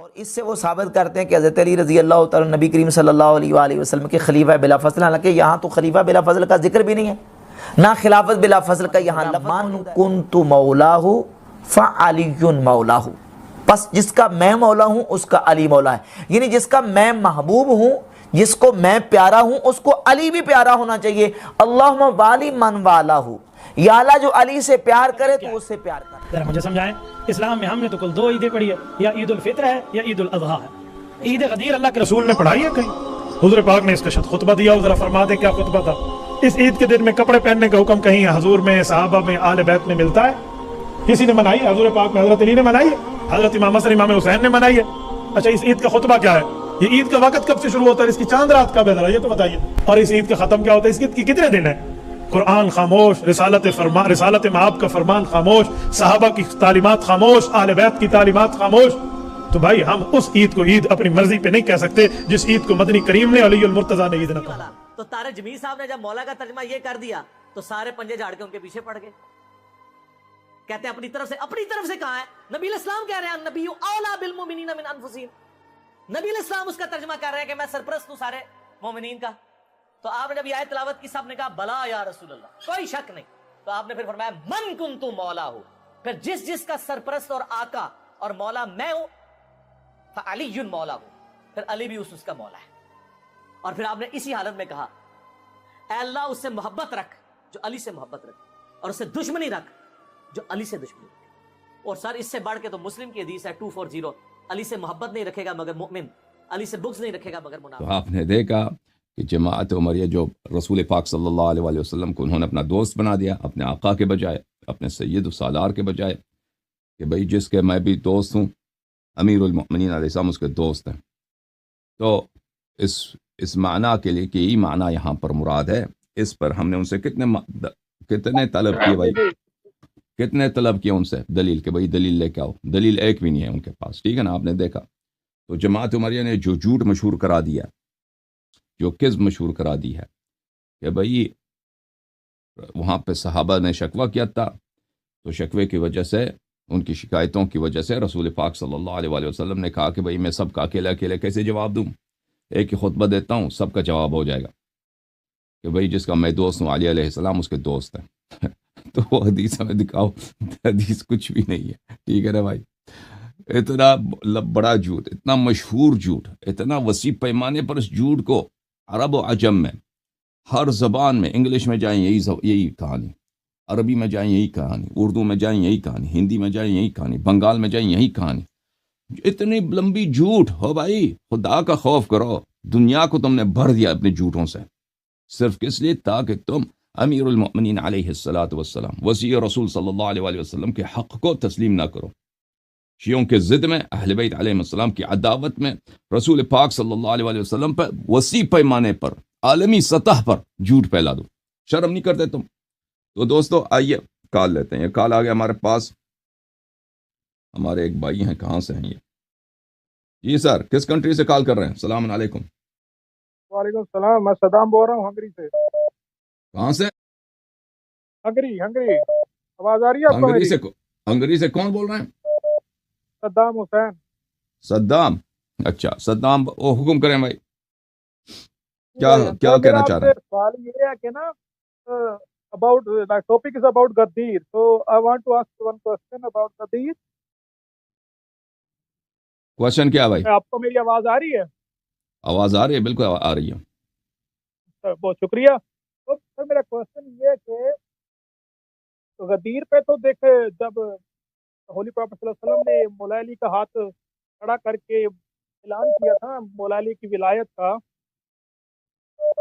اور اس سے وہ ثابت کرتے ہیں کہ حضرت علی رضی اللہ تعالیٰ نبی کریم صلی اللہ علیہ وآلہ وسلم کے خلیفہ بلا فضل، حالانکہ یہاں تو خلیفہ بلا فضل کا ذکر بھی نہیں ہے، نہ خلافت بلا فضل کا یہاں لفظ من کنت مولاہ فعلی مولاہ، پس جس کا میں مولا ہوں اس کا علی مولا ہے، یعنی جس کا میں محبوب ہوں، جس کو میں پیارا ہوں اس کو علی بھی پیارا ہونا چاہیے۔ اللہم والی من والاہ، یا اللہ جو علی سے پیار کرے تو اس سے پیار کرے۔ ذرا مجھے سمجھائیں، اسلام میں ہم نے تو کل دو عیدیں پڑھی ہے، یا عید الفطر ہے یا عید الاضحیٰ ہے۔ عید غدیر اللہ کے رسول نے پڑھائی ہے کہیں؟ حضور پاک نے اس کا خطبہ دیا، ذرا فرما دیں کیا خطبہ تھا؟ اس عید کے دن میں کپڑے پہننے کا حکم کہیں حضور میں، صحابہ میں، آل بیت میں ملتا ہے؟ کسی نے منائی ہے؟ حضور پاک میں حضرت علی نے منائی ہے، حضرت امام حسن امام حسین نے منائی ہے۔ اچھا، اس عید کا خطبہ کیا ہے؟ یہ عید کا وقت کب سے شروع ہوتا ہے؟ اس کی چاند رات کب ہے؟ ذرا یہ تو بتائیے۔ اور اس عید کا ختم کیا ہوتا ہے؟ اس عید کی کتنے دن ہے؟ قرآن خاموش، رسالت مآب کا فرمان خاموش، صحابہ کی تعلیمات خاموش، اہل بیت کی تعلیمات خاموش۔ تو بھائی ہم اس عید کو عید اپنی مرضی پہ نہیں کہہ سکتے جس عید کو مدنی کریم نے علی المرتضیٰ نے عید نہ کہا۔ تو طارق جمیل صاحب نے جب مولا کا ترجمہ یہ کر دیا تو سارے پنجے جھاڑ کے ان کے پیچھے پڑ گئے، کہتے ہیں اپنی طرف سے کہاں ہے؟ نبی الاسلام کہہ رہے ہیں النبی اولا بالمؤمنین من انفسہم، نبی الاسلام اس کا ترجمہ کر رہے ہیں کہ میں سرپرست ہوں سارے مومنین کا۔ تو آپ نے جب یہ آیت تلاوت کی، سب نے کہا بلا یا رسول اللہ، کوئی شک نہیں۔ تو آپ نے پھر فرمایا من کنت مولا ہو، پھر جس کا سرپرست اور آقا اور مولا میں ہوں، فعلی مولا ہوں، پھر علی بھی اس کا مولا ہے۔ اور پھر آپ نے اسی حالت میں کہا اے اللہ اس سے محبت رکھ جو علی سے محبت رکھ، اور اس سے دشمنی رکھ جو علی سے دشمنی رکھ۔ اور سر اس سے بڑھ کے تو مسلم کی حدیث ہے 240، علی سے محبت نہیں رکھے گا مگر مومن، علی سے بغض نہیں رکھے گا مگر منافق۔ تو آپ نے دیکھا کہ جماعت عمریہ جو رسول پاک صلی اللہ علیہ وآلہ وسلم کو انہوں نے اپنا دوست بنا دیا، اپنے آقا کے بجائے، اپنے سید و سالار کے بجائے، کہ بھئی جس کے میں بھی دوست ہوں، امیر المؤمنین علیہ السلام اس کے دوست ہیں۔ تو اس معنی کے لیے کہ یہ معنی یہاں پر مراد ہے، اس پر ہم نے ان سے کتنے طلب کیے بھائی، کتنے طلب کیے ان سے دلیل، کہ بھئی دلیل لے کے آؤ، دلیل ایک بھی نہیں ہے ان کے پاس، ٹھیک ہے نا؟ آپ نے دیکھا تو جماعت عمریہ نے جو جھوٹ مشہور کرا دیا، جو کذب مشہور کرا دی ہے کہ بھئی وہاں پہ صحابہ نے شکوہ کیا تھا، تو شکوے کی وجہ سے، ان کی شکایتوں کی وجہ سے رسول پاک صلی اللہ علیہ وآلہ وسلم نے کہا کہ بھئی میں سب کا اکیلے کیسے جواب دوں، ایک ہی خطبہ دیتا ہوں، سب کا جواب ہو جائے گا، کہ بھئی جس کا میں دوست ہوں علی علیہ السلام اس کے دوست ہیں۔ تو وہ حدیث ہمیں دکھاؤ، حدیث کچھ بھی نہیں ہے، ٹھیک ہے نا بھائی؟ اتنا بڑا جھوٹ، اتنا مشہور جھوٹ، اتنا وسیع پیمانے پر اس جھوٹ کو عرب و عجم میں ہر زبان میں، انگلش میں جائیں یہی کہانی، عربی میں جائیں یہی کہانی، اردو میں جائیں یہی کہانی، ہندی میں جائیں یہی کہانی، بنگال میں جائیں یہی کہانی۔ اتنی لمبی جھوٹ ہو بھائی، خدا کا خوف کرو، دنیا کو تم نے بھر دیا اپنے جھوٹوں سے، صرف کس لیے؟ تاکہ تم امیر المؤمنین علیہ السلام وصی رسول صلی اللہ علیہ وآلہ وسلم کے حق کو تسلیم نہ کرو، شیعوں کے ضد میں، اہل بیت علیہ السلام کی عداوت میں، رسول پاک صلی اللہ علیہ وآلہ وسلم پر وسیع پیمانے پر، عالمی سطح پر جھوٹ پھیلا دو، شرم نہیں کرتے تم؟ تو دوستو آئیے کال لیتے ہیں، یہ کال آ گیا ہمارے پاس، ہمارے ایک بھائی ہیں، کہاں سے ہیں یہ؟ جی سر، کس کنٹری سے کال کر رہے ہیں؟ السلام علیکم۔ وعلیکم السلام، میں صدام بول رہا ہوں ہنگری سے۔ کہاں سے؟ ہنگری، آواز آ رہی ہے آپ کو میری؟ ہنگری سے کون بول رہے ہیں؟ Saddam Hussein. صدام، اچھا صدام، وہ حکم کریں بھائی، کیا کہنا چاہ رہے ہیں؟ سوال یہ ہے کہ نا about the topic is about Gadir, so I want to ask one question about Gadir. Question کیا بھائی؟ آپ کو میری آواز آ رہی ہے؟ آواز آ رہی ہے، بالکل آ رہی ہے۔ بہت شکریہ۔ تو سر میرا کوشچن یہ ہے کہ غدیر پہ تو دیکھے جب ہولی پراپٹ صلی اللہ علیہ وسلم نے مولا علی کا ہاتھ کھڑا کر کے اعلان کیا تھا مولا علی کی ولایت کا،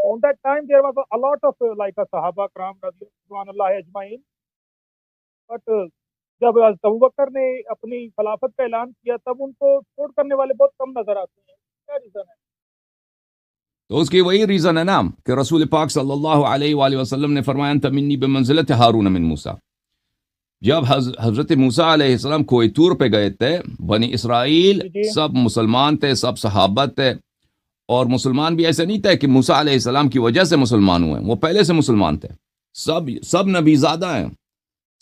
on that time there was a lot of like صحابہ کرام رضوان اللہ اجمعین، but جب ابوبکر نے اپنی خلافت کا اعلان کیا تب ان کو سپورٹ کرنے والے بہت کم نظر آتے ہیں، کیا ریزن ہے؟ تو اس کی وہی ریزن ہے نا کہ رسول پاک صلی اللہ علیہ وآلہ وسلم نے فرمایا انت منی بمنزلت ہارون من موسیٰ۔ جب حضرت موسیٰ علیہ السلام کوئی طور پہ گئے تھے، بنی اسرائیل سب مسلمان تھے، سب صحابہ تھے، اور مسلمان بھی ایسے نہیں تھے کہ موسیٰ علیہ السلام کی وجہ سے مسلمان ہوئے، وہ پہلے سے مسلمان تھے، سب نبی زادہ ہیں،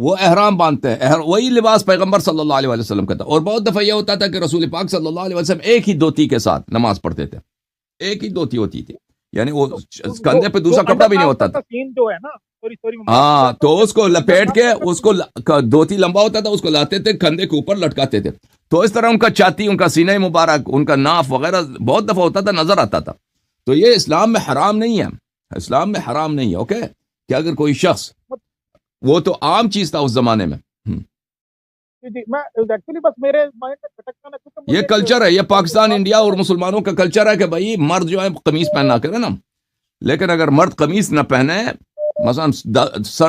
وہ احرام باندھتے ہیں، وہی لباس پیغمبر صلی اللہ علیہ وسلم کا تھا. اور بہت دفعہ یہ ہوتا تھا کہ رسول پاک صلی اللہ علیہ وسلم ایک ہی دھوتی کے ساتھ نماز پڑھتے تھے، ایک ہی دھوتی ہوتی تھی، یعنی وہ کندھے پہ دوسرا کپڑا بھی نہیں ہوتا تھا. سین جو ہے نا، سوری ہاں، تو اس کو لپیٹ کے اس کو دھوتی لمبا ہوتا تھا، اس کو لاتے تھے کندھے کے اوپر لٹکاتے تھے. تو اس طرح ان کا چھاتی، ان کا سینہ مبارک، ان کا ناف وغیرہ بہت دفعہ ہوتا تھا، نظر آتا تھا. تو یہ اسلام میں حرام نہیں ہے، اسلام میں حرام نہیں ہے. اوکے، کہ اگر کوئی شخص، وہ تو عام چیز تھا اس زمانے میں. جی میں ایکچولی بس میرے مائنڈ میں کھٹکتا نا، کیونکہ یہ کلچر ہے، یہ پاکستان، انڈیا اور مسلمانوں کا کلچر ہے کہ بھائی مرد جو ہے قمیص پہننا کرے نا. لیکن اگر مرد قمیص نہ پہنے، مثلا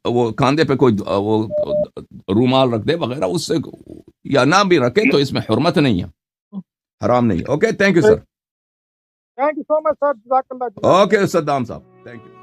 وہ کاندھے پہ کوئی وہ رومال رکھ دے وغیرہ، اس سے یا نہ بھی رکھے، تو اس میں حرمت نہیں ہے، حرام نہیں ہے. Okay, thank you sir. Thank you so much sir, جزاک اللہ. Okay Saddam Sahab, thank you.